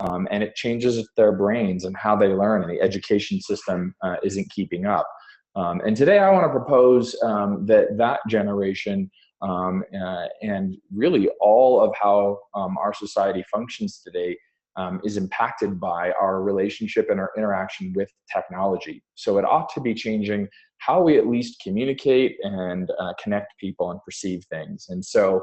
and it changes their brains and how they learn, and the education system isn't keeping up. And today I want to propose that generation and really all of how our society functions today is impacted by our relationship and our interaction with technology. So it ought to be changing how we at least communicate and connect people and perceive things. And so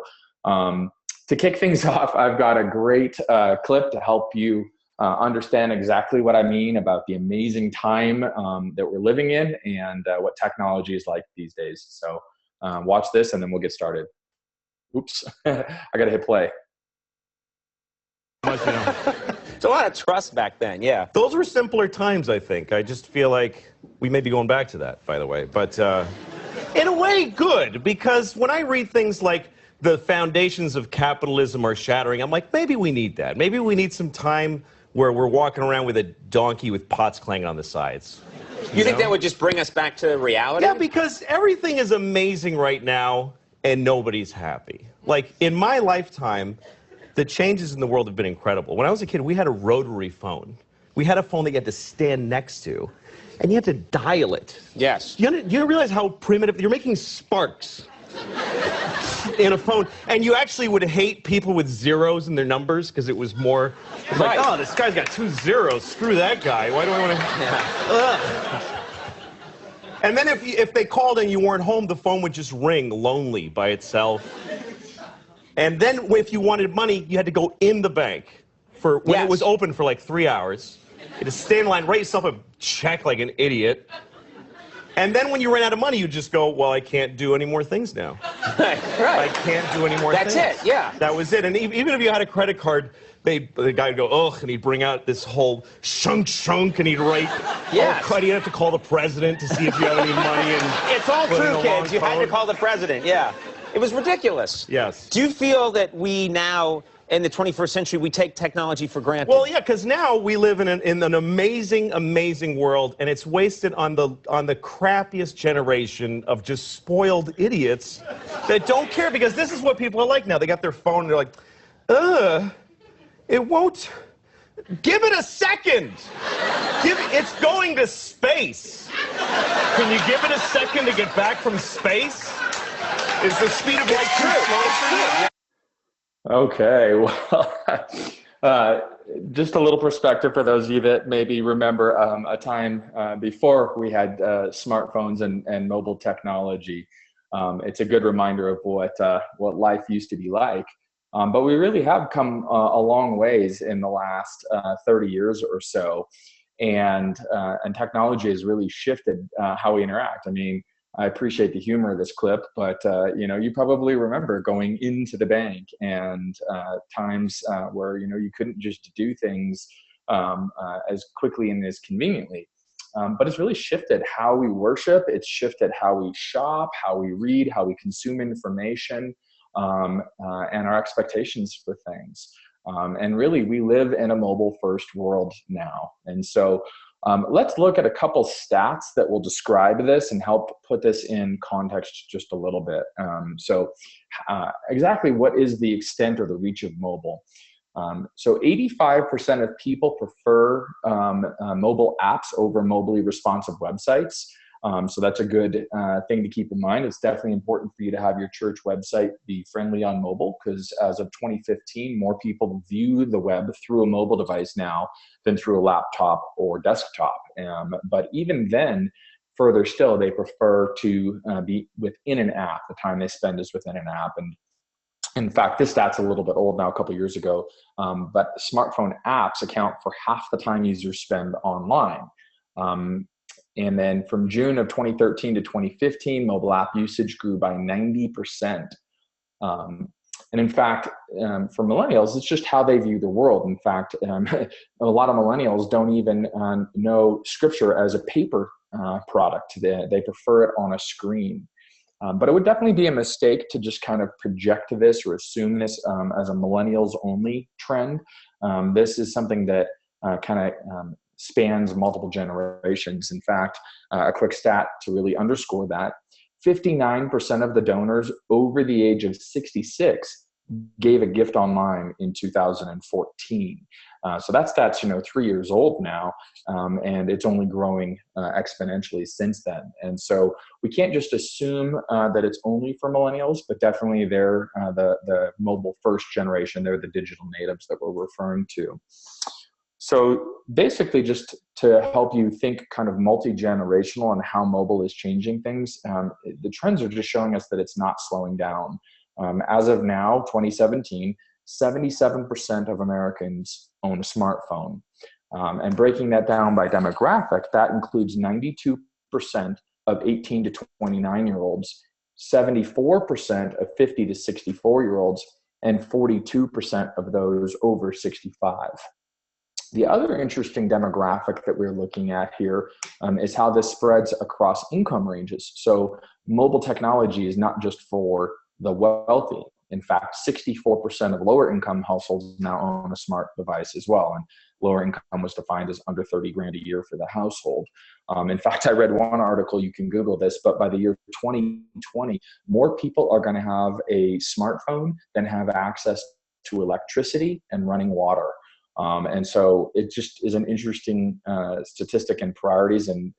to kick things off, I've got a great clip to help you understand exactly what I mean about the amazing time that we're living in and what technology is like these days. So watch this and then we'll get started. Oops, I gotta hit play. It's a lot of trust back then, yeah. Those were simpler times, I think. I just feel like we may be going back to that, by the way. But in a way, good, because when I read things like the foundations of capitalism are shattering, I'm like, maybe we need that. Maybe we need some time where we're walking around with a donkey with pots clanging on the sides. You think that would just bring us back to reality? Yeah, because everything is amazing right now, and nobody's happy. Like, in my lifetime, the changes in the world have been incredible. When I was a kid, we had a rotary phone. We had a phone that you had to stand next to, and you had to dial it. Yes. You realize how primitive? You're making sparks in a phone, and you actually would hate people with zeros in their numbers because it was more like, oh, this guy's got 2 zeros. Screw that guy. Why do I want to? Yeah. And then if they called and you weren't home, the phone would just ring lonely by itself. And then if you wanted money, you had to go in the bank for when it was open for like 3 hours. You had to stand in line, write yourself a check like an idiot. And then when you ran out of money, you just go, well, I can't do any more things now. Right. I can't do any more things. That's it, yeah. That was it. And even if you had a credit card, the guy would go, ugh, and he'd bring out this whole shunk, and he'd write, yes. Oh, you have to call the president to see if you have any money. And it's all true, kids. You had to call the president, yeah. It was ridiculous. Yes. Do you feel that we now, in the 21st century, we take technology for granted? Well, yeah, because now we live in an amazing, amazing world, and it's wasted on the crappiest generation of just spoiled idiots that don't care, because this is what people are like now. They got their phone, and they're like, it won't. Give it a second. It's going to space. Can you give it a second to get back from space? Is the speed of light too slow for you? Okay, well, just a little perspective for those of you that maybe remember a time before we had smartphones and mobile technology. It's a good reminder of what life used to be like. But we really have come a long ways in the last 30 years or so, and technology has really shifted how we interact. I mean, I appreciate the humor of this clip, but you probably remember going into the bank and times where you couldn't just do things as quickly and as conveniently. But it's really shifted how we worship. It's shifted how we shop, how we read, how we consume information, and our expectations for things. And really, we live in a mobile-first world now. And so let's look at a couple stats that will describe this and help put this in context just a little bit. So exactly what is the extent or the reach of mobile? So 85% of people prefer mobile apps over mobily responsive websites. So that's a good thing to keep in mind. It's definitely important for you to have your church website be friendly on mobile, because as of 2015, more people view the web through a mobile device now than through a laptop or desktop. But even then, further still, they prefer to be within an app. The time they spend is within an app. And in fact, this stat's a little bit old now, a couple years ago, but smartphone apps account for half the time users spend online. And then from June of 2013 to 2015, mobile app usage grew by 90%. And in fact, for millennials, it's just how they view the world. In fact, a lot of millennials don't even know Scripture as a paper product. They prefer it on a screen. But it would definitely be a mistake to just kind of project this or assume this as a millennials only trend. This is something that kind of spans multiple generations. In fact, a quick stat to really underscore that, 59% of the donors over the age of 66 gave a gift online in 2014. So that stat's 3 years old now, and it's only growing exponentially since then. And so we can't just assume that it's only for millennials, but definitely they're the mobile first generation. They're the digital natives that we're referring to. So basically, just to help you think kind of multi-generational and how mobile is changing things, the trends are just showing us that it's not slowing down. As of now, 2017, 77% of Americans own a smartphone. And breaking that down by demographic, that includes 92% of 18 to 29-year-olds, 74% of 50 to 64-year-olds, and 42% of those over 65. The other interesting demographic that we're looking at here is how this spreads across income ranges. So mobile technology is not just for the wealthy. In fact, 64% of lower income households now own a smart device as well. And lower income was defined as under 30 grand a year for the household. In fact, I read one article, you can Google this, but by the year 2020, more people are going to have a smartphone than have access to electricity and running water. And so it just is an interesting statistic and priorities and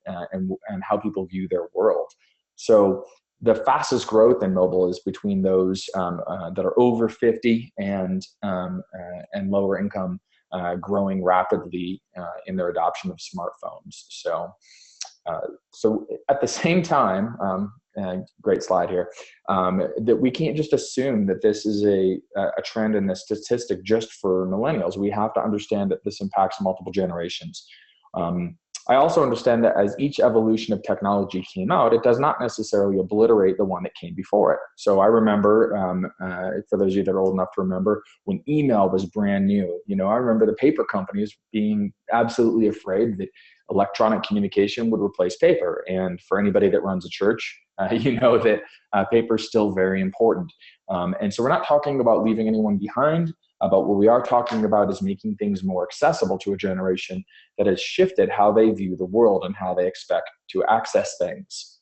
how people view their world. So the fastest growth in mobile is between those that are over 50 and lower income, growing rapidly in their adoption of smartphones. So at the same time, great slide here, that we can't just assume that this is a trend in the statistic just for millennials. We have to understand that this impacts multiple generations. I also understand that as each evolution of technology came out, it does not necessarily obliterate the one that came before it. So I remember, for those of you that are old enough to remember, when email was brand new, I remember the paper companies being absolutely afraid that electronic communication would replace paper. And for anybody that runs a church, that paper is still very important. And so we're not talking about leaving anyone behind, but what we are talking about is making things more accessible to a generation that has shifted how they view the world and how they expect to access things.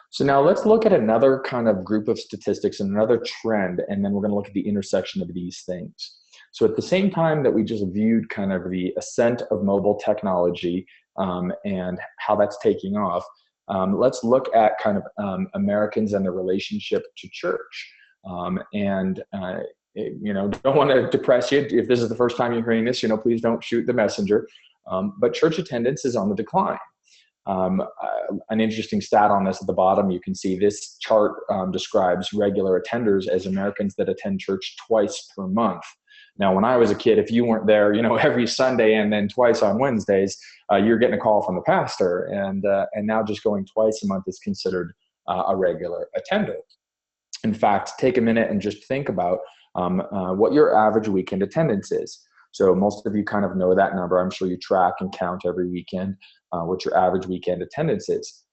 So now let's look at another kind of group of statistics and another trend, and then we're going to look at the intersection of these things. So at the same time that we just viewed kind of the ascent of mobile technology and how that's taking off, let's look at kind of Americans and their relationship to church. Don't want to depress you. If this is the first time you're hearing this, please don't shoot the messenger. But church attendance is on the decline. An interesting stat on this at the bottom, you can see this chart describes regular attenders as Americans that attend church twice per month. Now, when I was a kid, if you weren't there, every Sunday and then twice on Wednesdays, you're getting a call from the pastor. And now just going twice a month is considered a regular attender. In fact, take a minute and just think about what your average weekend attendance is. So most of you kind of know that number. I'm sure you track and count every weekend what your average weekend attendance is.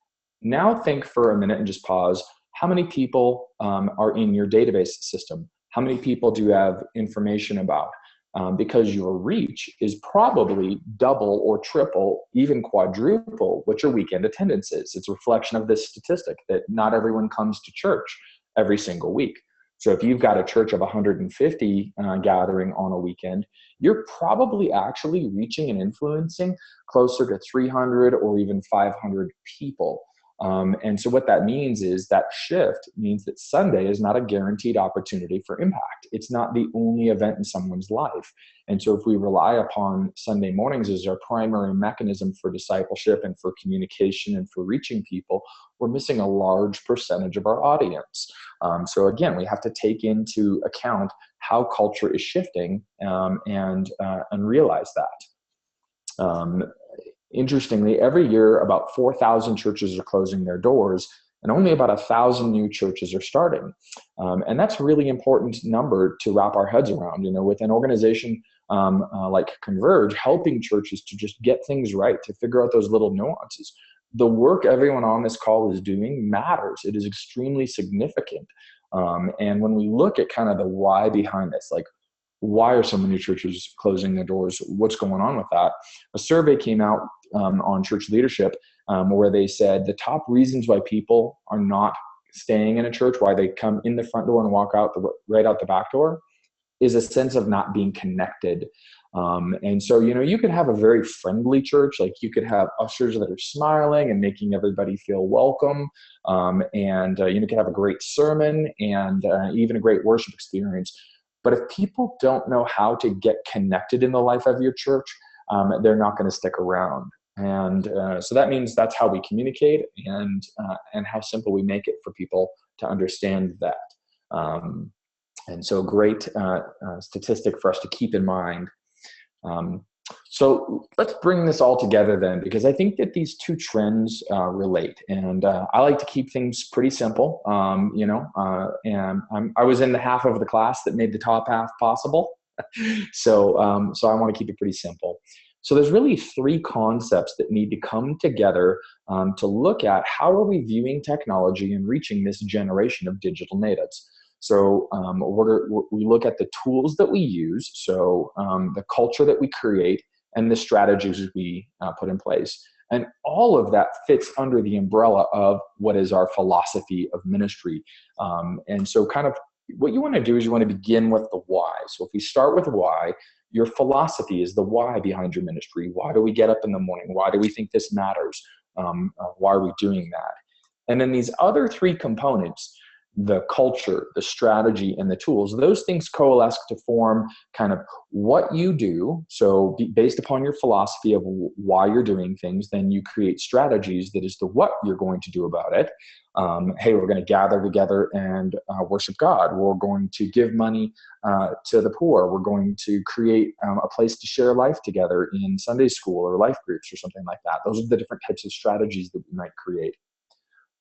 Now think for a minute and just pause. How many people are in your database system? How many people do you have information about? Because your reach is probably double or triple, even quadruple what your weekend attendance is. It's a reflection of this statistic that not everyone comes to church every single week. So if you've got a church of 150 gathering on a weekend, you're probably actually reaching and influencing closer to 300 or even 500 people. And so what that means is that shift means that Sunday is not a guaranteed opportunity for impact. It's not the only event in someone's life. And so if we rely upon Sunday mornings as our primary mechanism for discipleship and for communication and for reaching people, we're missing a large percentage of our audience. So again, we have to take into account how culture is shifting and realize that. Interestingly, every year about 4,000 churches are closing their doors and only about 1,000 new churches are starting. And that's a really important number to wrap our heads around, with an organization like Converge helping churches to just get things right, to figure out those little nuances. The work everyone on this call is doing matters. It is extremely significant. And when we look at kind of the why behind this, like, why are so many churches closing their doors? What's going on with that? A survey came out on church leadership where they said the top reasons why people are not staying in a church, why they come in the front door and walk out right out the back door, is a sense of not being connected. And so, you could have a very friendly church. Like you could have ushers that are smiling and making everybody feel welcome. And you could have a great sermon and even a great worship experience. But if people don't know how to get connected in the life of your church, they're not going to stick around. And so that means that's how we communicate and how simple we make it for people to understand that. And so great statistic for us to keep in mind. So let's bring this all together then, because I think that these two trends relate. And I like to keep things pretty simple, and I was in the half of the class that made the top half possible. So I want to keep it pretty simple. So there's really three concepts that need to come together to look at how are we viewing technology and reaching this generation of digital natives. So we look at the tools that we use, so the culture that we create, and the strategies we put in place. And all of that fits under the umbrella of what is our philosophy of ministry. And so kind of what you want to do is you want to begin with the why. So if we start with why, your philosophy is the why behind your ministry. Why do we get up in the morning? Why do we think this matters? Why are we doing that? And then these other three components, the culture, the strategy, and the tools, those things coalesce to form kind of what you do. So based upon your philosophy of why you're doing things, then you create strategies that is the what you're going to do about it. Hey, we're going to gather together and worship God. We're going to give money to the poor. We're going to create a place to share life together in Sunday school or life groups or something like that. Those are the different types of strategies that we might create.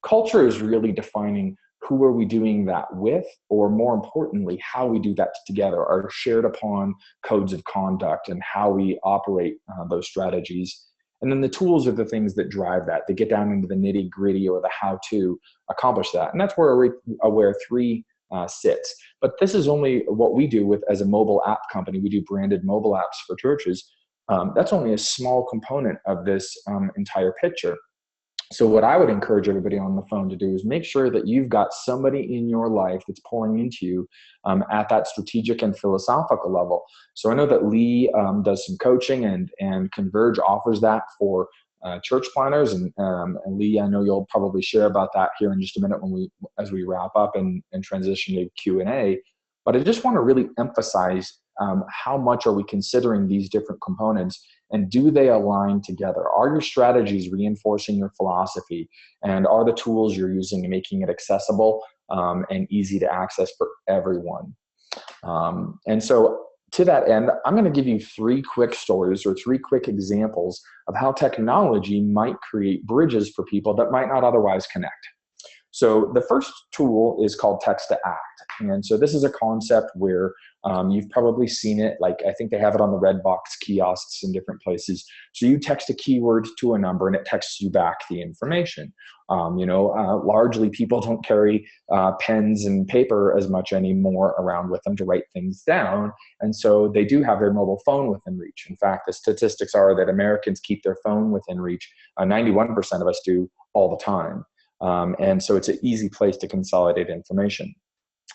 Culture is really defining who are we doing that with, or more importantly, how we do that together, are shared upon codes of conduct and how we operate those strategies. And then the tools are the things that drive that. They get down into the nitty gritty or the how to accomplish that. And that's where Aware 3 sits. But this is only what we do with as a mobile app company. We do branded mobile apps for churches. That's only a small component of this entire picture. So what I would encourage everybody on the phone to do is make sure that you've got somebody in your life that's pouring into you at that strategic and philosophical level. So I know that Lee does some coaching, and Converge offers that for church planners. And Lee, I know you'll probably share about that here in just a minute as we wrap up and transition to Q&A. But I just want to really emphasize how much are we considering these different components, and do they align together? Are your strategies reinforcing your philosophy, and are the tools you're using making it accessible and easy to access for everyone? And so to that end, I'm going to give you three quick stories or three quick examples of how technology might create bridges for people that might not otherwise connect. So the first tool is called text to act. And so this is a concept where you've probably seen it. Like, I think they have it on the red box kiosks in different places. So you text a keyword to a number and it texts you back the information. Largely people don't carry pens and paper as much anymore around with them to write things down. And so they do have their mobile phone within reach. In fact, the statistics are that Americans keep their phone within reach. 91% of us do all the time. And so it's an easy place to consolidate information.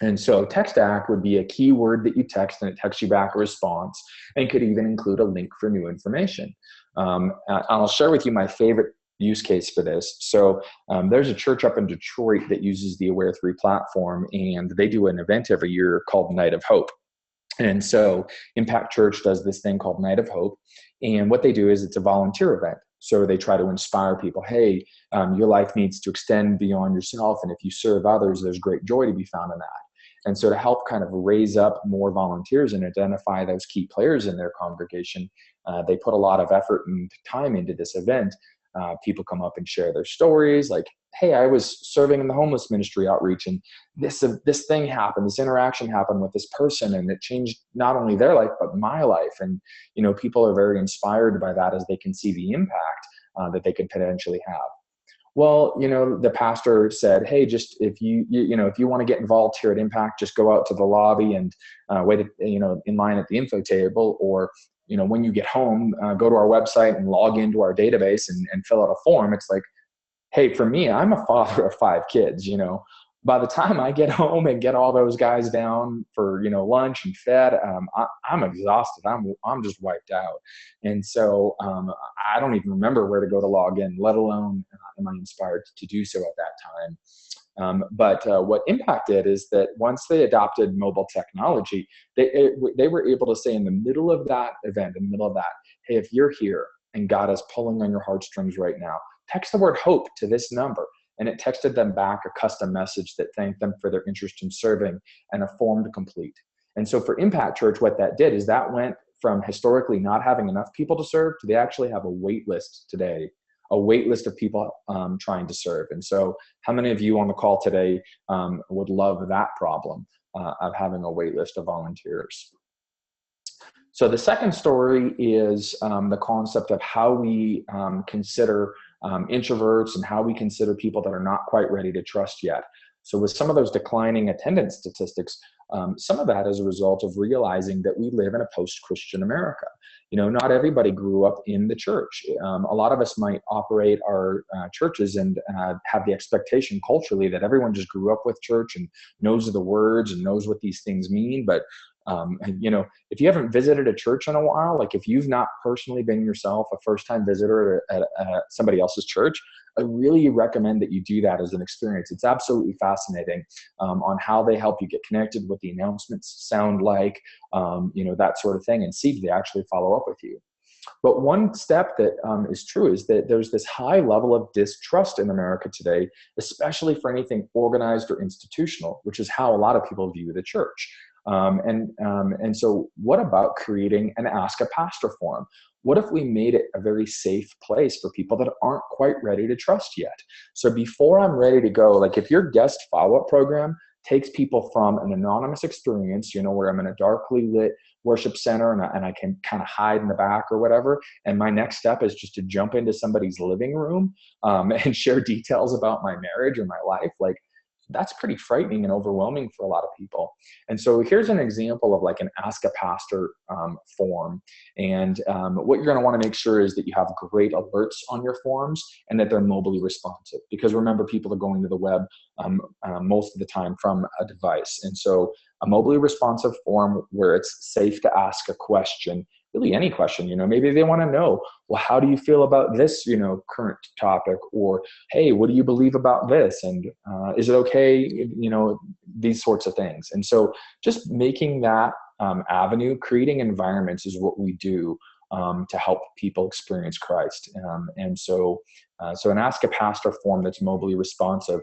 And so text to act would be a keyword that you text and it texts you back a response, and could even include a link for new information. I'll share with you my favorite use case for this. So there's a church up in Detroit that uses the Aware 3 platform, and they do an event every year called Night of Hope. And so Impact Church does this thing called Night of Hope. And what they do is it's a volunteer event. So they try to inspire people. Hey, your life needs to extend beyond yourself. And if you serve others, there's great joy to be found in that. And so to help kind of raise up more volunteers and identify those key players in their congregation, they put a lot of effort and time into this event. People come up and share their stories like, hey, I was serving in the homeless ministry outreach, and this thing happened, this interaction happened with this person, and it changed not only their life, but my life. And, people are very inspired by that as they can see the impact that they could potentially have. Well, the pastor said, hey, just if you want to get involved here at Impact, just go out to the lobby and wait, in line at the info table, or, when you get home, go to our website and log into our database and fill out a form. It's like, hey, for me, I'm a father of 5 kids, By the time I get home and get all those guys down for, lunch and fed, I'm exhausted. I'm just wiped out. And so I don't even remember where to go to log in, let alone am I inspired to do so at that time. But what Impact did is that once they adopted mobile technology, they were able to say in the middle of that event, in the middle of that, hey, if you're here and God is pulling on your heartstrings right now, text the word hope to this number. And it texted them back a custom message that thanked them for their interest in serving and a form to complete. And so for Impact Church, what that did is that went from historically not having enough people to serve to they actually have a wait list today, a wait list of people trying to serve. And so how many of you on the call today would love that problem of having a wait list of volunteers? So the second story is the concept of how we consider introverts and how we consider people that are not quite ready to trust yet. So with some of those declining attendance statistics, some of that is a result of realizing that we live in a post-Christian America. Not everybody grew up in the church. A lot of us might operate our churches and have the expectation culturally that everyone just grew up with church and knows the words and knows what these things mean. But if you haven't visited a church in a while, like if you've not personally been yourself a first-time visitor at somebody else's church, I really recommend that you do that as an experience. It's absolutely fascinating on how they help you get connected, what the announcements sound like, that sort of thing, and see if they actually follow up with you. But one step that is true is that there's this high level of distrust in America today, especially for anything organized or institutional, which is how a lot of people view the church. And so what about creating an Ask a Pastor forum? What if we made it a very safe place for people that aren't quite ready to trust yet? So before I'm ready to go, like if your guest follow-up program takes people from an anonymous experience, where I'm in a darkly lit worship center and I can kind of hide in the back or whatever, and my next step is just to jump into somebody's living room and share details about my marriage or my life, like that's pretty frightening and overwhelming for a lot of people. And so here's an example of like an Ask a Pastor form. And what you're going to want to make sure is that you have great alerts on your forms and that they're mobily responsive. Because remember, people are going to the web most of the time from a device. And so a mobily responsive form where it's safe to ask a question, really any question, maybe they want to know, well, how do you feel about this, current topic? Or, hey, what do you believe about this? And is it okay? These sorts of things. And so just making that avenue, creating environments is what we do to help people experience Christ. So an Ask a Pastor form that's mobily responsive.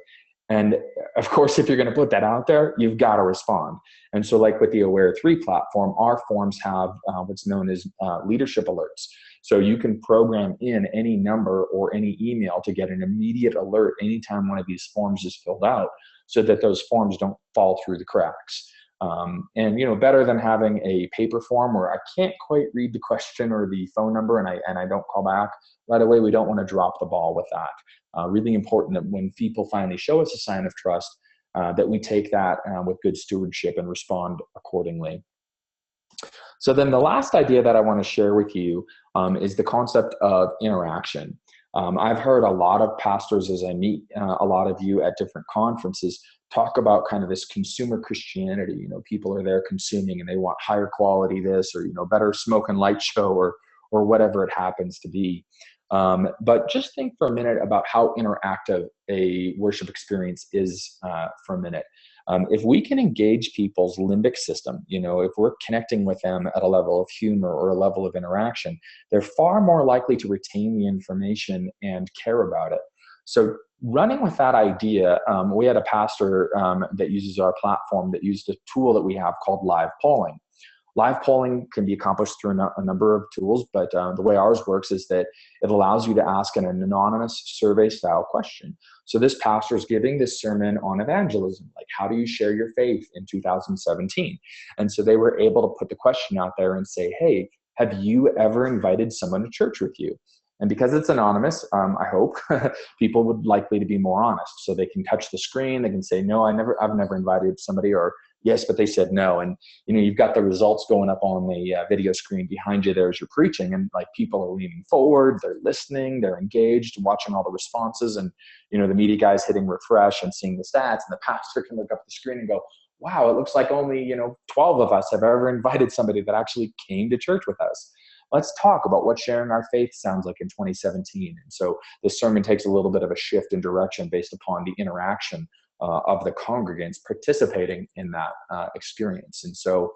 And of course, if you're going to put that out there, you've got to respond. And so like with the Aware 3 platform, our forms have what's known as leadership alerts. So you can program in any number or any email to get an immediate alert anytime one of these forms is filled out so that those forms don't fall through the cracks. And better than having a paper form where I can't quite read the question or the phone number and I don't call back right away. We don't want to drop the ball with that. Really important that when people finally show us a sign of trust, that we take that with good stewardship and respond accordingly. So then the last idea that I want to share with you is the concept of interaction. I've heard a lot of pastors as I meet a lot of you at different conferences talk about kind of this consumer Christianity. People are there consuming and they want higher quality this or, better smoke and light show or whatever it happens to be. But just think for a minute about how interactive a worship experience is for a minute. If we can engage people's limbic system, if we're connecting with them at a level of humor or a level of interaction, they're far more likely to retain the information and care about it. So running with that idea, we had a pastor that uses our platform that used a tool that we have called live polling. Live polling can be accomplished through a number of tools, but the way ours works is that it allows you to ask an anonymous survey-style question. So this pastor is giving this sermon on evangelism, like how do you share your faith in 2017? And so they were able to put the question out there and say, hey, have you ever invited someone to church with you? And because it's anonymous, I hope people would likely to be more honest. So they can touch the screen, they can say, no, I've never invited somebody, or yes, but they said no. And, you've got the results going up on the video screen behind you there as you're preaching. And like people are leaning forward, they're listening, they're engaged, watching all the responses. And, the media guy's hitting refresh and seeing the stats. And the pastor can look up at the screen and go, wow, it looks like only, 12 of us have ever invited somebody that actually came to church with us. Let's talk about what sharing our faith sounds like in 2017. And so this sermon takes a little bit of a shift in direction based upon the interaction of the congregants participating in that experience. And so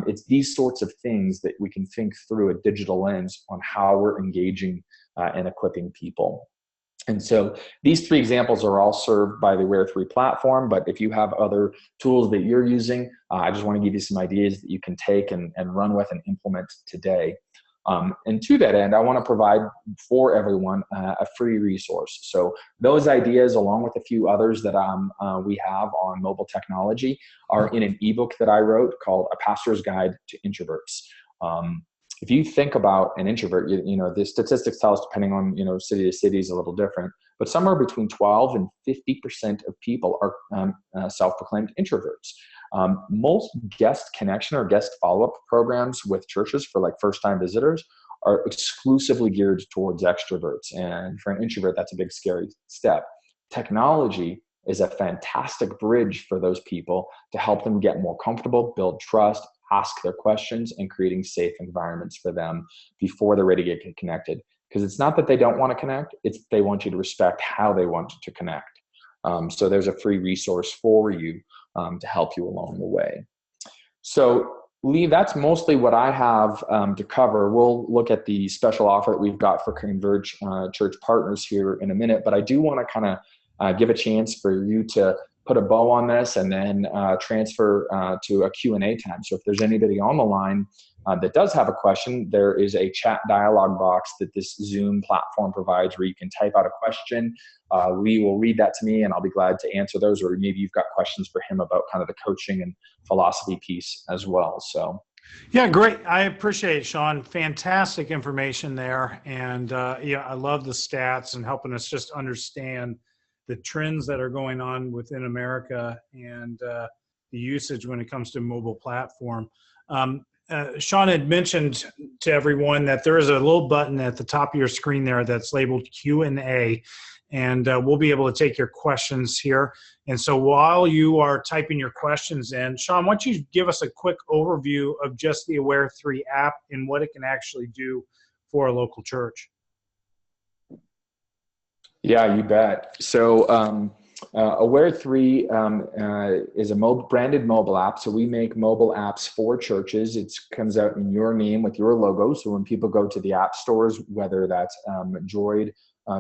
it's these sorts of things that we can think through a digital lens on how we're engaging and equipping people. And so these three examples are all served by the Aware3 platform, but if you have other tools that you're using, I just want to give you some ideas that you can take and run with and implement today. And to that end, I want to provide for everyone a free resource. So those ideas, along with a few others that we have on mobile technology, are in an ebook that I wrote called A Pastor's Guide to Introverts. If you think about an introvert, the statistics tell us, depending on, city to city is a little different, but somewhere between 12 and 50% of people are self-proclaimed introverts. Most guest connection or guest follow-up programs with churches for like first-time visitors are exclusively geared towards extroverts. And for an introvert, that's a big, scary step. Technology is a fantastic bridge for those people to help them get more comfortable, build trust, ask their questions, and creating safe environments for them before they're ready to get connected. Because it's not that they don't want to connect, it's they want you to respect how they want to connect. So there's a free resource for you to help you along the way. So Lee, that's mostly what I have to cover. We'll look at the special offer that we've got for Converge church partners here in a minute, but I do want to kind of give a chance for you to put a bow on this and then transfer to a Q&A time. So if there's anybody on the line that does have a question, there is a chat dialog box that this Zoom platform provides where you can type out a question. Lee will read that to me and I'll be glad to answer those, or maybe you've got questions for him about kind of the coaching and philosophy piece as well. So. Yeah, great. I appreciate it, Sean. Fantastic information there. And I love the stats and helping us just understand the trends that are going on within America and the usage when it comes to mobile platform. Sean had mentioned to everyone that there is a little button at the top of your screen there that's labeled Q&A, and we'll be able to take your questions here. And so while you are typing your questions in, Sean, why don't you give us a quick overview of just the Aware3 app and what it can actually do for a local church? Yeah, you bet. So Aware3 is a branded mobile app. So we make mobile apps for churches. It comes out in your name with your logo. So when people go to the app stores, whether that's Droid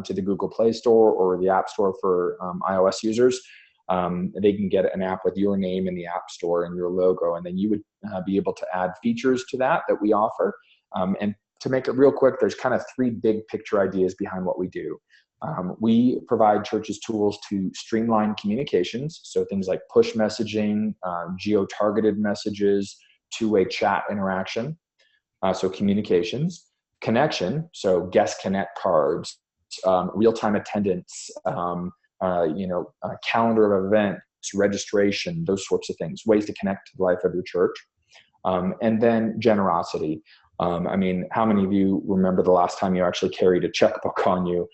to the Google Play Store or the App Store for iOS users, they can get an app with your name in the App Store and your logo. And then you would be able to add features to that we offer. And to make it real quick, there's kind of three big picture ideas behind what we do. We provide churches tools to streamline communications, so things like push messaging, geo-targeted messages, two-way chat interaction, so communications, connection, so guest connect cards, real-time attendance, a calendar of events, registration, those sorts of things, ways to connect to the life of your church, and then generosity. How many of you remember the last time you actually carried a checkbook on you?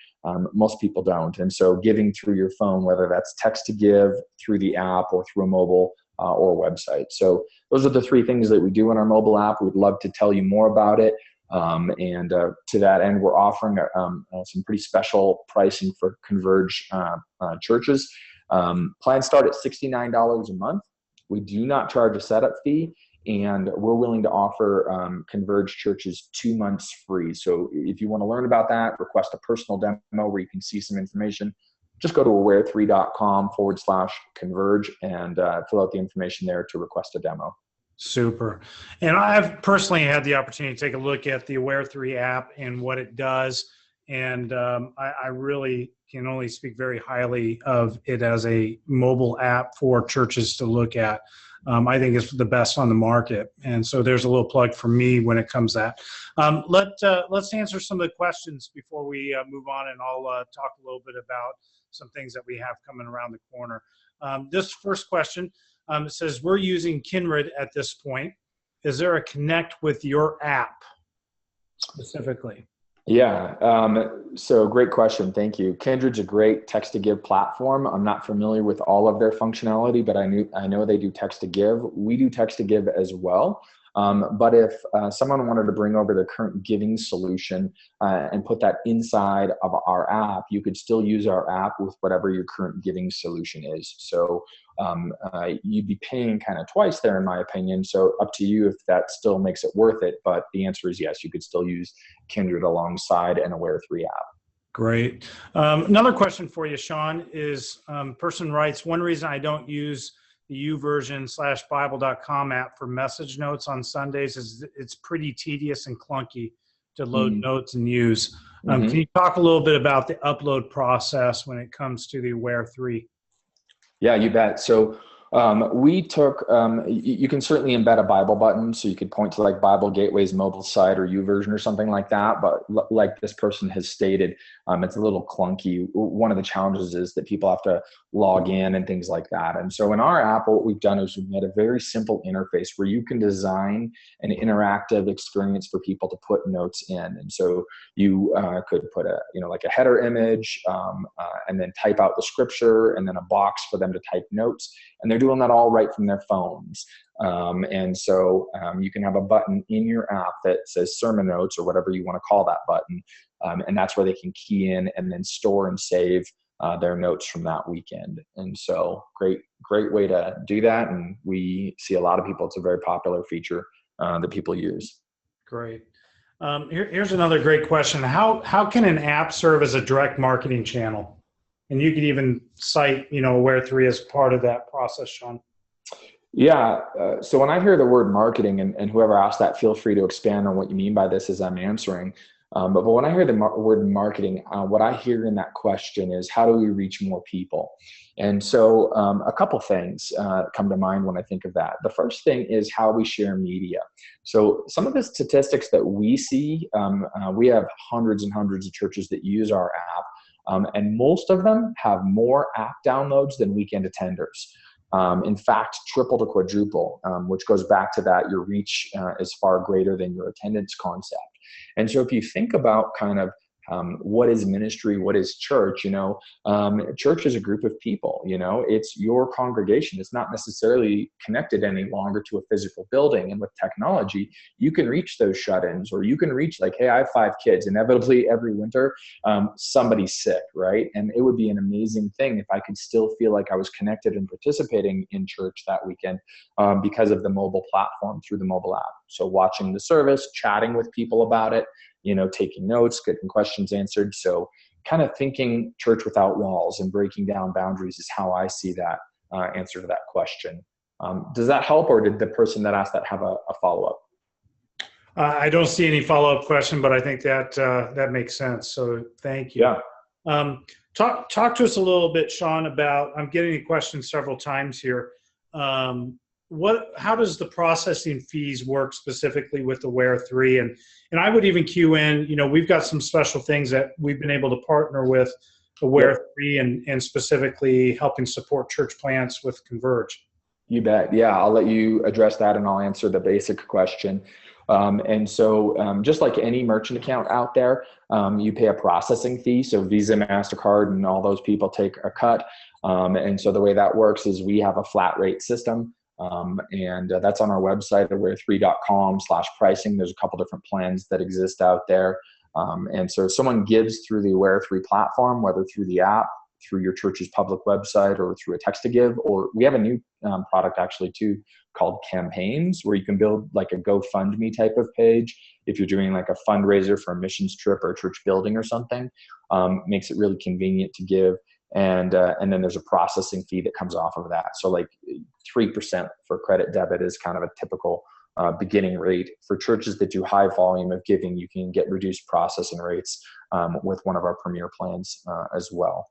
Most people don't. And so giving through your phone, whether that's text to give, through the app, or through a mobile or website. So those are the three things that we do in our mobile app. We'd love to tell you more about it. And to that end, we're offering some pretty special pricing for Converge churches. Plans start at $69 a month. We do not charge a setup fee. And we're willing to offer Converge churches 2 months free. So if you want to learn about that, request a personal demo where you can see some information, just go to aware3.com/Converge and fill out the information there to request a demo. Super. And I've personally had the opportunity to take a look at the Aware3 app and what it does. And I really can only speak very highly of it as a mobile app for churches to look at. I think it's the best on the market. And so there's a little plug for me when it comes to that. Let's answer some of the questions before we move on, and I'll talk a little bit about some things that we have coming around the corner. This first question, It says, we're using Kindred at this point. Is there a connect with your app specifically? Yeah. So great question. Thank you. Kindred's a great text to give platform. I'm not familiar with all of their functionality, but I know they do text to give. We do text to give as well. But if someone wanted to bring over their current giving solution and put that inside of our app, you could still use our app with whatever your current giving solution is. So you'd be paying kind of twice there, in my opinion. So up to you if that still makes it worth it. But the answer is yes, you could still use Kindred alongside an Aware3 app. Great. Another question for you, Sean, is person writes, one reason I don't use the uversion/bible.com app for message notes on Sundays is it's pretty tedious and clunky to load notes and use. Can you talk a little bit about the upload process when it comes to the Aware3? Yeah, you bet. So we took, you can certainly embed a Bible button. So you could point to like Bible Gateway's mobile site or YouVersion or something like that. But like this person has stated, it's a little clunky. One of the challenges is that people have to log in and things like that. And so in our app, what we've done is we've made a very simple interface where you can design an interactive experience for people to put notes in. And so you could put a, like a header image and then type out the scripture and then a box for them to type notes. And they're doing that all right from their phones. And so you can have a button in your app that says sermon notes or whatever you want to call that button. And that's where they can key in and then store and save their notes from that weekend. And so great way to do that. And we see a lot of people, it's a very popular feature that people use. Great. Here's another great question. How can an app serve as a direct marketing channel? And you could even cite, Aware3 as part of that process, Sean. Yeah. So when I hear the word marketing, and whoever asked that, feel free to expand on what you mean by this as I'm answering. But when I hear the word marketing, what I hear in that question is, how do we reach more people? And so a couple things come to mind when I think of that. The first thing is how we share media. So some of the statistics that we see, we have hundreds and hundreds of churches that use our app. And most of them have more app downloads than weekend attenders. In fact, triple to quadruple, which goes back to that your reach is far greater than your attendance concept. And so if you think about kind of what is ministry, what is church, church is a group of people, it's your congregation. It's not necessarily connected any longer to a physical building. And with technology, you can reach those shut-ins, or you can reach like, hey, I have 5 kids. Inevitably every winter, somebody's sick, right? And it would be an amazing thing if I could still feel like I was connected and participating in church that weekend because of the mobile platform through the mobile app. So watching the service, chatting with people about it, taking notes, getting questions answered. So kind of thinking church without walls and breaking down boundaries is how I see that answer to that question. Does that help, or did the person that asked that have a follow-up? I don't see any follow-up question, but I think that makes sense. So thank you. Yeah. Talk to us a little bit, Sean, about, I'm getting a question several times here. How does the processing fees work specifically with Aware3? And I would even cue in, we've got some special things that we've been able to partner with Aware3 and specifically helping support church plants with Converge. You bet. Yeah, I'll let you address that and I'll answer the basic question. And so just like any merchant account out there, you pay a processing fee. So Visa, MasterCard, and all those people take a cut. And so the way that works is we have a flat rate system. And that's on our website, aware3.com/pricing. There's a couple different plans that exist out there. And so if someone gives through the Aware3 platform, whether through the app, through your church's public website, or through a text to give, or we have a new product actually too called Campaigns, where you can build like a GoFundMe type of page if you're doing like a fundraiser for a missions trip or a church building or something. Makes it really convenient to give. And then there's a processing fee that comes off of that. So like 3% for credit debit is kind of a typical beginning rate. For churches that do high volume of giving, you can get reduced processing rates with one of our premier plans as well.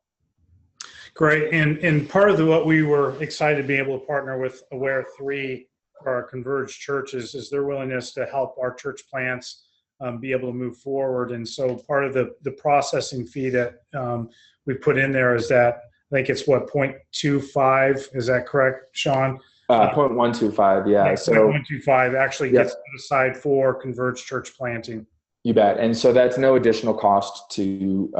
Great. And part of what we were excited to be able to partner with Aware3 for our Converge churches is their willingness to help our church plants be able to move forward. And so part of the processing fee that we put in there is that, I think it's 0.25. Is that correct, Sean? 0.125, yeah. So 0.125 actually yeah, gets set aside for Converge church planting. you bet. And so that's no additional cost to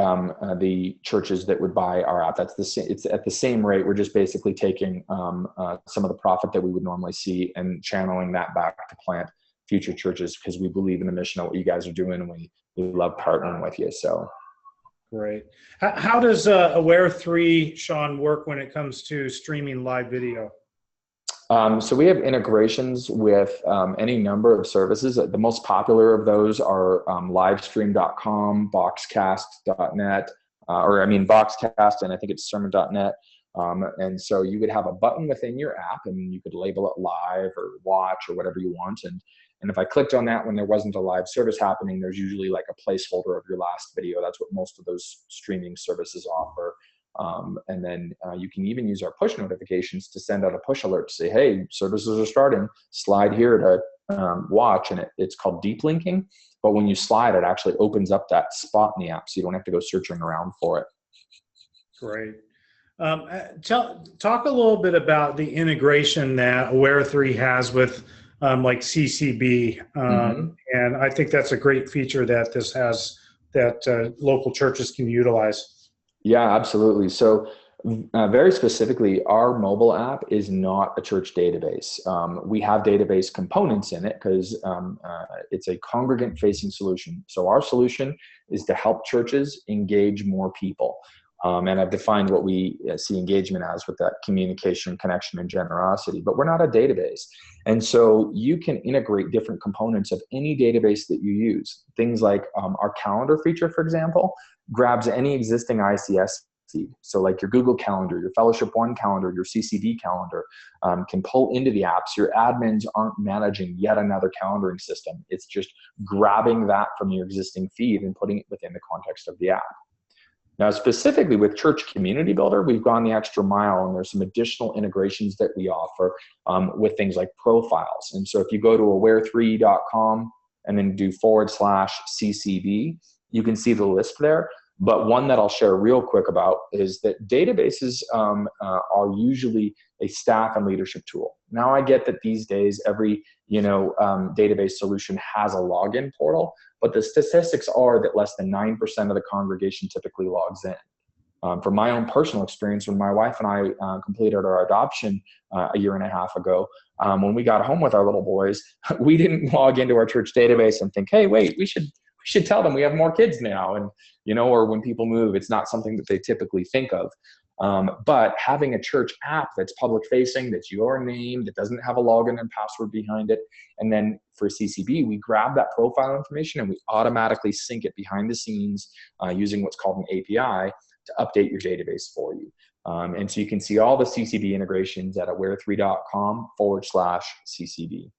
the churches that would buy our app. That's it's at the same rate. We're just basically taking some of the profit that we would normally see and channeling that back to plant future churches, because we believe in the mission of what you guys are doing, and we love partnering with you. So great. How does Aware 3, Sean, work when it comes to streaming live video? So we have integrations with any number of services. The most popular of those are livestream.com, boxcast.net, Boxcast, and I think it's sermon.net. And so you would have a button within your app, and you could label it live or watch or whatever you want. And if I clicked on that when there wasn't a live service happening, there's usually like a placeholder of your last video. That's what most of those streaming services offer. And then you can even use our push notifications to send out a push alert to say, hey, services are starting, slide here to watch. And it's called deep linking. But when you slide, it actually opens up that spot in the app, so you don't have to go searching around for it. Great. Talk a little bit about the integration that Aware 3 has with like CCB. And I think that's a great feature that this has that local churches can utilize. Yeah, absolutely. So very specifically, our mobile app is not a church database. We have database components in it because it's a congregant-facing solution. So our solution is to help churches engage more people. And I've defined what we see engagement as with that communication, connection, and generosity, but we're not a database. And so you can integrate different components of any database that you use. Things like our calendar feature, for example, grabs any existing ICS feed. So like your Google Calendar, your Fellowship One calendar, your CCD calendar can pull into the apps. Your admins aren't managing yet another calendaring system. It's just grabbing that from your existing feed and putting it within the context of the app. Now, specifically with Church Community Builder, we've gone the extra mile, and there's some additional integrations that we offer with things like profiles. And so if you go to aware3.com and then do /CCB, you can see the list there. But one that I'll share real quick about is that databases are usually a staff and leadership tool. Now, I get that these days every database solution has a login portal, but the statistics are that less than 9% of the congregation typically logs in. From my own personal experience, when my wife and I completed our adoption a year and a half ago, when we got home with our little boys, we didn't log into our church database and think, hey, wait, we should tell them we have more kids now. And, or when people move, it's not something that they typically think of. But having a church app that's public facing, that's your name, that doesn't have a login and password behind it. And then for CCB, we grab that profile information and we automatically sync it behind the scenes using what's called an API to update your database for you. And so you can see all the CCB integrations at aware3.com /CCB.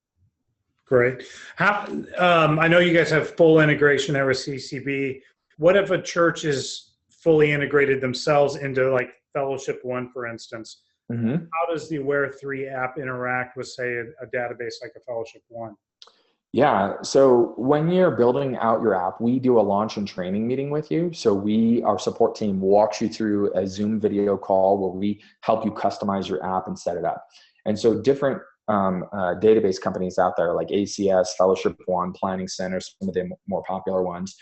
Great. I know you guys have full integration there with CCB. What if a church is fully integrated themselves into like Fellowship One, for instance? How does the Aware 3 app interact with, say, a database like a Fellowship One? Yeah, so when you're building out your app, we do a launch and training meeting with you. So our support team walks you through a Zoom video call where we help you customize your app and set it up. And so different database companies out there like ACS, Fellowship One, Planning Center, some of the more popular ones,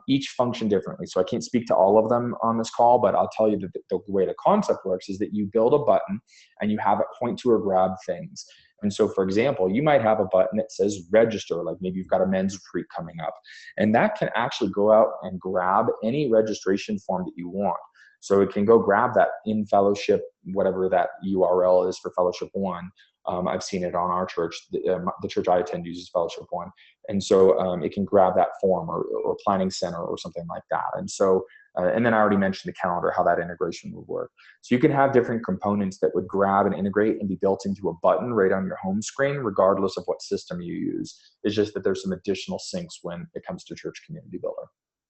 each function differently. So I can't speak to all of them on this call, but I'll tell you that the way the concept works is that you build a button and you have it point to or grab things. And so, for example, you might have a button that says register, like maybe you've got a men's retreat coming up, and that can actually go out and grab any registration form that you want. So it can go grab that in Fellowship, whatever that URL is for Fellowship One. I've seen it on our church. The church I attend uses Fellowship One. And so it can grab that form or Planning Center or something like that. And so, and then I already mentioned the calendar, how that integration would work. So you can have different components that would grab and integrate and be built into a button right on your home screen, regardless of what system you use. It's just that there's some additional syncs when it comes to Church Community Builder.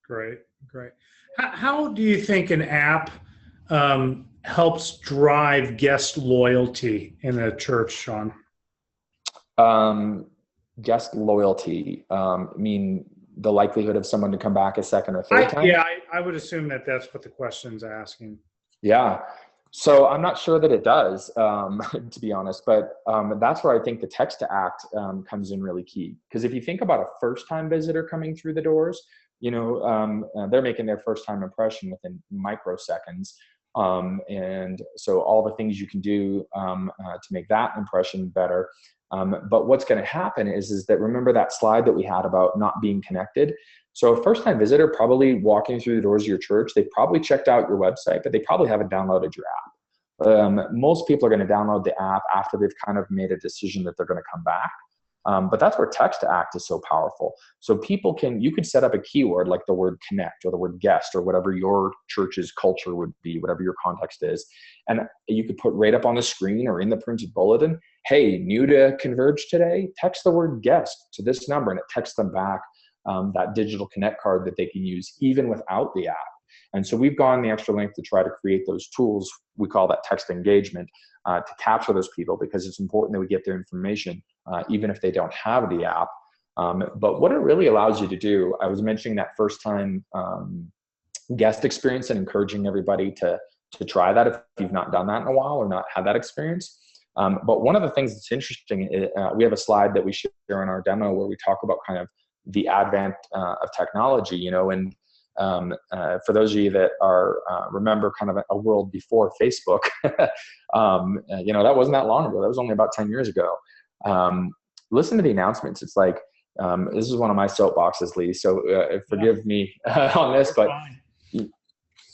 Great, great. How do you think an app helps drive guest loyalty in a church, Sean? Guest loyalty, mean the likelihood of someone to come back a second or third time? Yeah, I would assume that that's what the question's asking. Yeah. So I'm not sure that it does, to be honest, but that's where I think the text to act comes in really key. Because if you think about a first-time visitor coming through the doors, they're making their first-time impression within microseconds. And so all the things you can do to make that impression better. But what's going to happen is that, remember that slide that we had about not being connected? So a first-time visitor probably walking through the doors of your church, they probably checked out your website, but they probably haven't downloaded your app. Most people are going to download the app after they've kind of made a decision that they're going to come back. But that's where text to act is so powerful. So you could set up a keyword like the word connect or the word guest or whatever your church's culture would be, whatever your context is. And you could put right up on the screen or in the printed bulletin, hey, new to Converge today, text the word guest to this number, and it texts them back that digital connect card that they can use even without the app. And so we've gone the extra length to try to create those tools. We call that text engagement to capture those people, because it's important that we get their information even if they don't have the app. But what it really allows you to do, I was mentioning that first time guest experience and encouraging everybody to try that if you've not done that in a while or not had that experience. But one of the things that's interesting, we have a slide that we share in our demo where we talk about kind of the advent of technology, and for those of you that are remember kind of a world before Facebook, that wasn't that long ago. That was only about 10 years ago. Listen to the announcements. It's like, this is one of my soapboxes, Lee, so forgive me on this, but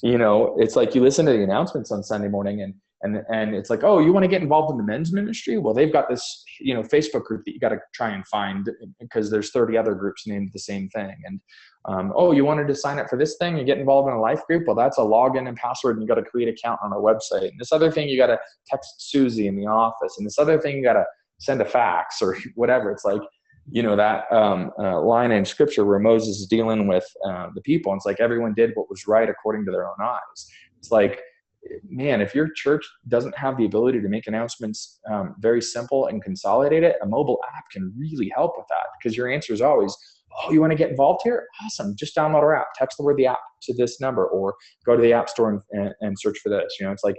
it's like you listen to the announcements on Sunday morning and it's like, oh, you want to get involved in the men's ministry? Well, they've got this, Facebook group that you got to try and find, because there's 30 other groups named the same thing. And, oh, you wanted to sign up for this thing and get involved in a life group? Well, that's a login and password, and you got to create an account on our website. And this other thing, you got to text Susie in the office. And this other thing, you got to send a fax or whatever. It's like, that line in scripture where Moses is dealing with the people. And it's like everyone did what was right according to their own eyes. It's like, man, if your church doesn't have the ability to make announcements very simple and consolidate it, a mobile app can really help with that, because your answer is always, oh, you want to get involved here? Awesome. Just download our app, text the word the app to this number, or go to the app store and search for this. It's like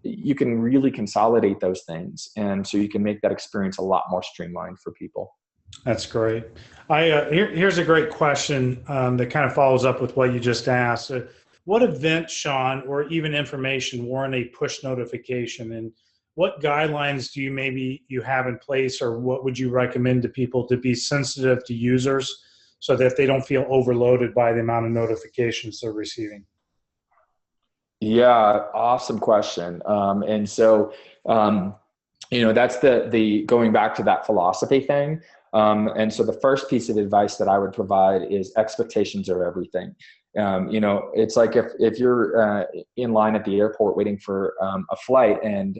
you can really consolidate those things. And so you can make that experience a lot more streamlined for people. That's great. Here's a great question that kind of follows up with what you just asked. What event, Sean, or even information warrant a push notification? And what guidelines do you have in place, or what would you recommend to people to be sensitive to users so that they don't feel overloaded by the amount of notifications they're receiving? Yeah, awesome question. And so, that's the going back to that philosophy thing. And so the first piece of advice that I would provide is expectations are everything. It's like if you're in line at the airport waiting for a flight and,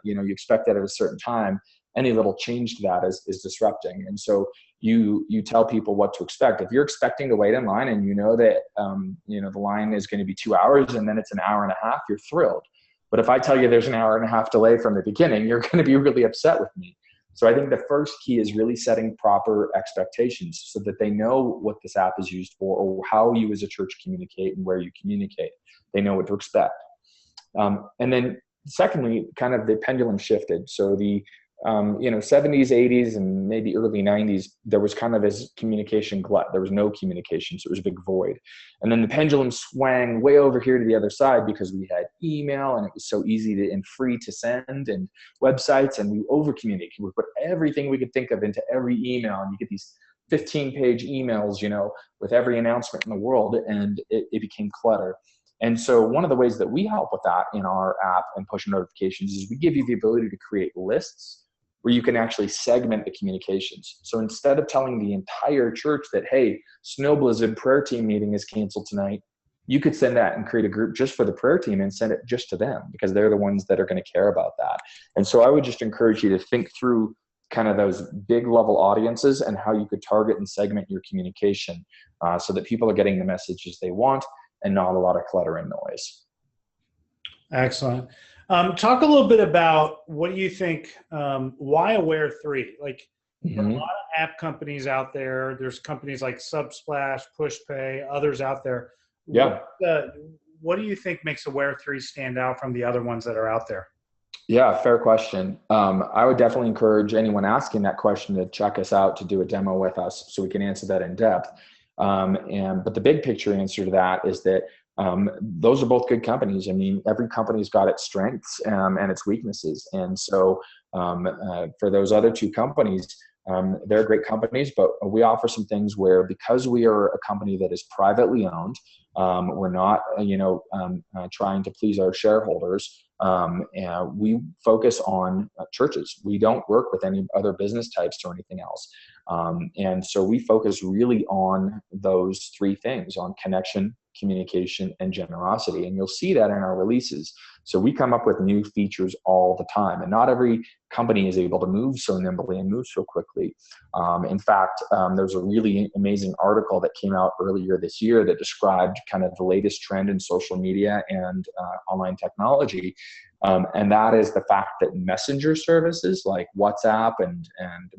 you expect that at a certain time, any little change to that is disrupting. And so you tell people what to expect. If you're expecting to wait in line and that, the line is going to be 2 hours and then it's an hour and a half, you're thrilled. But if I tell you there's an hour and a half delay from the beginning, you're going to be really upset with me. So I think the first key is really setting proper expectations so that they know what this app is used for, or how you as a church communicate and where you communicate. They know what to expect. And then secondly, kind of the pendulum shifted. So the 70s, 80s, and maybe early 90s, there was kind of this communication glut. There was no communication, so it was a big void. And then the pendulum swang way over here to the other side because we had email and it was so easy and free to send, and websites, and we over-communicated. We put everything we could think of into every email, and you get these 15-page emails, with every announcement in the world, and it became clutter. And so one of the ways that we help with that in our app and push notifications is we give you the ability to create lists where you can actually segment the communications. So instead of telling the entire church that, hey, Snow Blizzard prayer team meeting is canceled tonight, you could send that and create a group just for the prayer team and send it just to them, because they're the ones that are going to care about that. And so I would just encourage you to think through kind of those big level audiences and how you could target and segment your communication so that people are getting the messages they want and not a lot of clutter and noise. Excellent. Talk a little bit about what you think, why Aware 3? Like, there are a lot of app companies out there. There's companies like Subsplash, PushPay, others out there. Yeah. what do you think makes Aware 3 stand out from the other ones that are out there? Yeah, fair question. I would definitely encourage anyone asking that question to check us out to do a demo with us so we can answer that in depth. But the big picture answer to that is that those are both good companies. I mean, every company's got its strengths and its weaknesses. And so for those other two companies, they're great companies, but we offer some things where, because we are a company that is privately owned, we're not, trying to please our shareholders. And we focus on churches. We don't work with any other business types or anything else. And so we focus really on those three things: on connection, communication, and generosity. And you'll see that in our releases. So we come up with new features all the time, and not every company is able to move so nimbly and move so quickly. In fact, there's a really amazing article that came out earlier this year that described kind of the latest trend in social media and online technology. And that is the fact that messenger services like WhatsApp and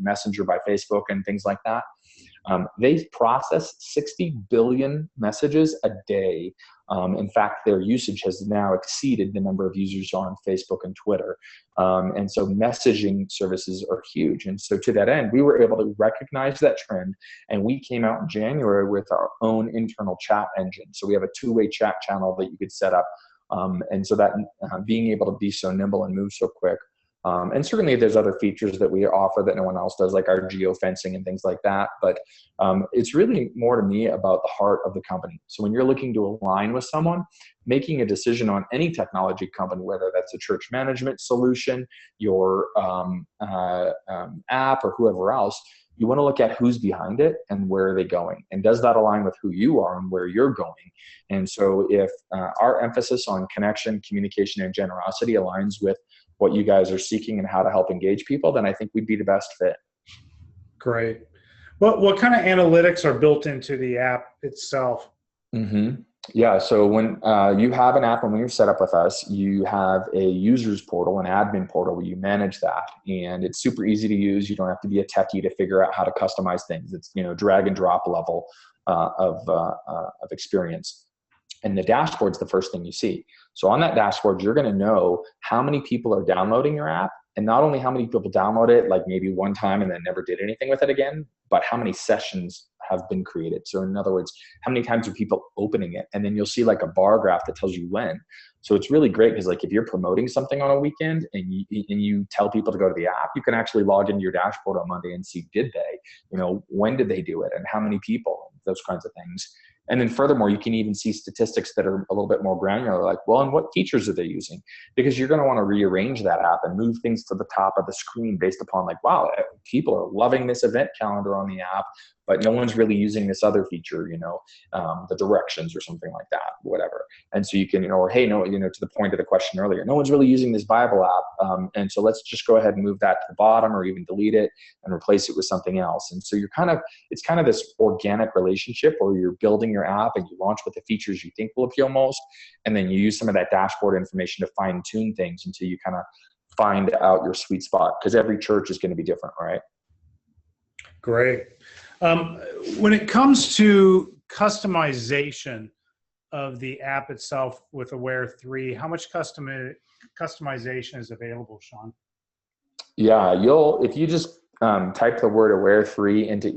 Messenger by Facebook and things like that, they process 60 billion messages a day. In fact, their usage has now exceeded the number of users on Facebook and Twitter. And so messaging services are huge. And so to that end, we were able to recognize that trend. And we came out in January with our own internal chat engine. So we have a two-way chat channel that you could set up. And so that being able to be so nimble and move so quick. And certainly there's other features that we offer that no one else does, like our geofencing and things like that. But it's really more to me about the heart of the company. So when you're looking to align with someone, making a decision on any technology company, whether that's a church management solution, your app, or whoever else, you want to look at who's behind it and where are they going, and does that align with who you are and where you're going. And so if our emphasis on connection, communication, and generosity aligns with what you guys are seeking and how to help engage people, then I think we'd be the best fit. Great. What kind of analytics are built into the app itself? Mm-hmm. Yeah, so when you have an app and when you're set up with us, you have a users portal, an admin portal where you manage that. And it's super easy to use. You don't have to be a techie to figure out how to customize things. It's, drag and drop level of experience. And the dashboard's the first thing you see. So on that dashboard, you're going to know how many people are downloading your app, and not only how many people download it, like maybe one time and then never did anything with it again, but how many sessions have been created. So in other words, how many times are people opening it? And then you'll see like a bar graph that tells you when. So it's really great because like if you're promoting something on a weekend and you tell people to go to the app, you can actually log into your dashboard on Monday and see, did they, when did they do it and how many people, those kinds of things. And then furthermore, you can even see statistics that are a little bit more granular, like, well, and what features are they using? Because you're going to want to rearrange that app and move things to the top of the screen based upon like, wow, people are loving this event calendar on the app, but no one's really using this other feature, the directions or something like that, whatever. And so you can, or hey, no, to the point of the question earlier, no one's really using this Bible app. And so let's just go ahead and move that to the bottom or even delete it and replace it with something else. And so it's kind of this organic relationship where you're building your app and you launch with the features you think will appeal most. And then you use some of that dashboard information to fine tune things until you kind of find out your sweet spot, because every church is going to be different, right? Great. When it comes to customization of the app itself with Aware 3, how much customization is available, Sean? Yeah, if you just type the word Aware 3 into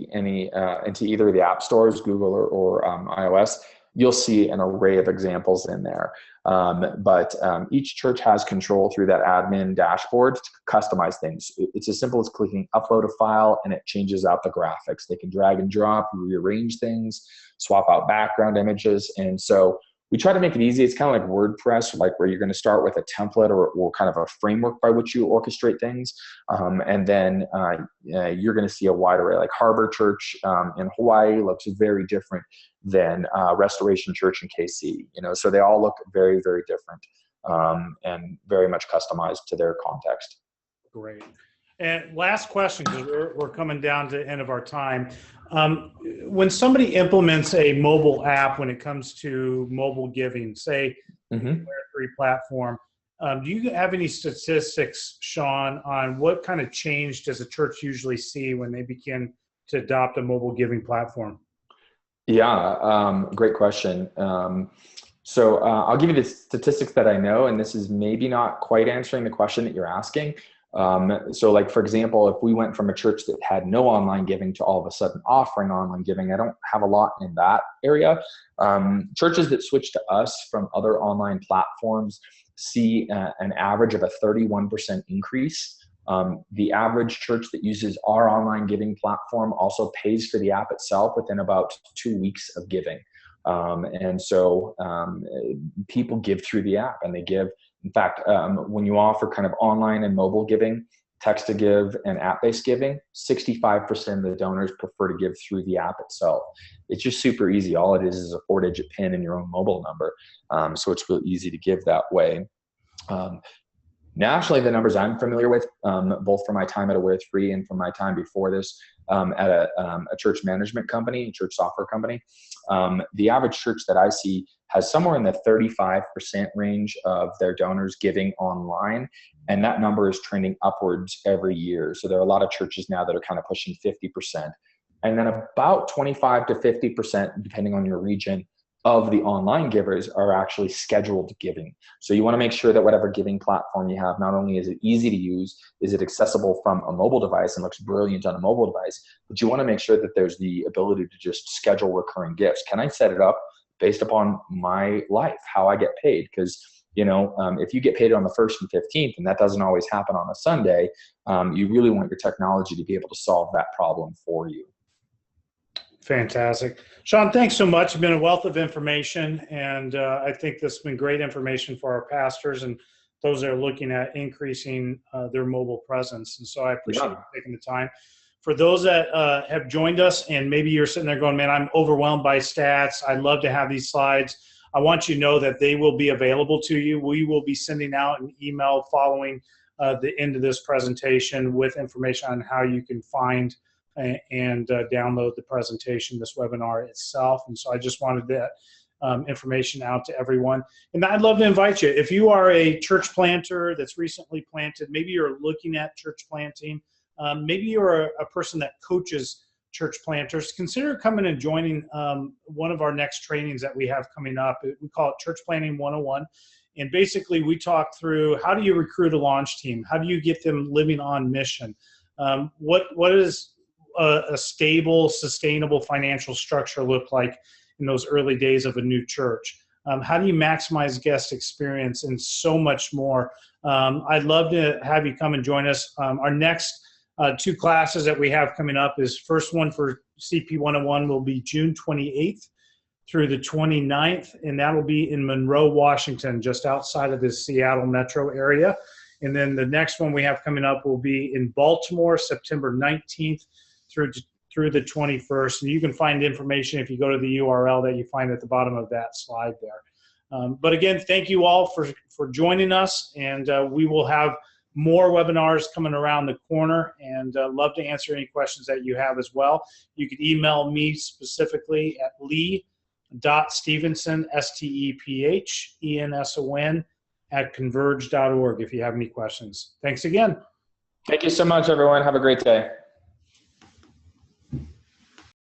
either of the app stores, Google or iOS, you'll see an array of examples in there. But each church has control through that admin dashboard to customize things. It's as simple as clicking upload a file and it changes out the graphics. They can drag and drop, rearrange things, swap out background images. And so we try to make it easy. It's kind of like WordPress, like where you're going to start with a template or kind of a framework by which you orchestrate things. And then you're going to see a wide array, like Harbor Church in Hawaii looks very different than Restoration Church in KC. So they all look very, very different and very much customized to their context. Great. And last question, because we're coming down to the end of our time. When somebody implements a mobile app, when it comes to mobile giving, say, the Aware 3 platform, do you have any statistics, Sean, on what kind of change does a church usually see when they begin to adopt a mobile giving platform? Yeah, great question. So I'll give you the statistics that I know, and this is maybe not quite answering the question that you're asking. So like, for example, if we went from a church that had no online giving to all of a sudden offering online giving, I don't have a lot in that area. Churches that switch to us from other online platforms see an average of a 31% increase. The average church that uses our online giving platform also pays for the app itself within about 2 weeks of giving. And so people give through the app, and they give. In fact, when you offer kind of online and mobile giving, text to give and app-based giving, 65% of the donors prefer to give through the app itself. It's just super easy. All it is a 4-digit PIN and your own mobile number. So it's really easy to give that way. Nationally, the numbers I'm familiar with, both from my time at Aware 3 and from my time before this at a church management company, a church software company, the average church that I see has somewhere in the 35% range of their donors giving online, and that number is trending upwards every year. So there are a lot of churches now that are kind of pushing 50%. And then about 25 to 50%, depending on your region, of the online givers are actually scheduled giving. So you want to make sure that whatever giving platform you have, not only is it easy to use, is it accessible from a mobile device and looks brilliant on a mobile device, but you want to make sure that there's the ability to just schedule recurring gifts. Can I set it up based upon my life, how I get paid? Because if you get paid on the 1st and 15th, and that doesn't always happen on a Sunday, you really want your technology to be able to solve that problem for you. Fantastic. Sean, thanks so much. You've been a wealth of information, and I think this has been great information for our pastors and those that are looking at increasing their mobile presence. And so I appreciate you taking the time. For those that have joined us, and maybe you're sitting there going, man, I'm overwhelmed by stats. I'd love to have these slides. I want you to know that they will be available to you. We will be sending out an email following the end of this presentation with information on how you can find and download the presentation, this webinar itself. And so I just wanted that information out to everyone. And I'd love to invite you, if you are a church planter that's recently planted, maybe you're looking at church planting, maybe you're a person that coaches church planters, consider coming and joining one of our next trainings that we have coming up. We call it Church Planting 101. And basically we talk through, how do you recruit a launch team? How do you get them living on mission? What is a stable, sustainable financial structure look like in those early days of a new church? How do you maximize guest experience, and so much more? I'd love to have you come and join us. Our next 2 classes that we have coming up is, first one for CP 101 will be June 28th through the 29th, and that will be in Monroe, Washington, just outside of the Seattle metro area. And then the next one we have coming up will be in Baltimore, September 19th through the 21st. And you can find information if you go to the URL that you find at the bottom of that slide there. But again, thank you all for joining us, and we will have more webinars coming around the corner, and love to answer any questions that you have as well. You can email me specifically at lee.stevenson, STEPHENSON, @converge.org if you have any questions. Thanks again. Thank you so much, everyone. Have a great day.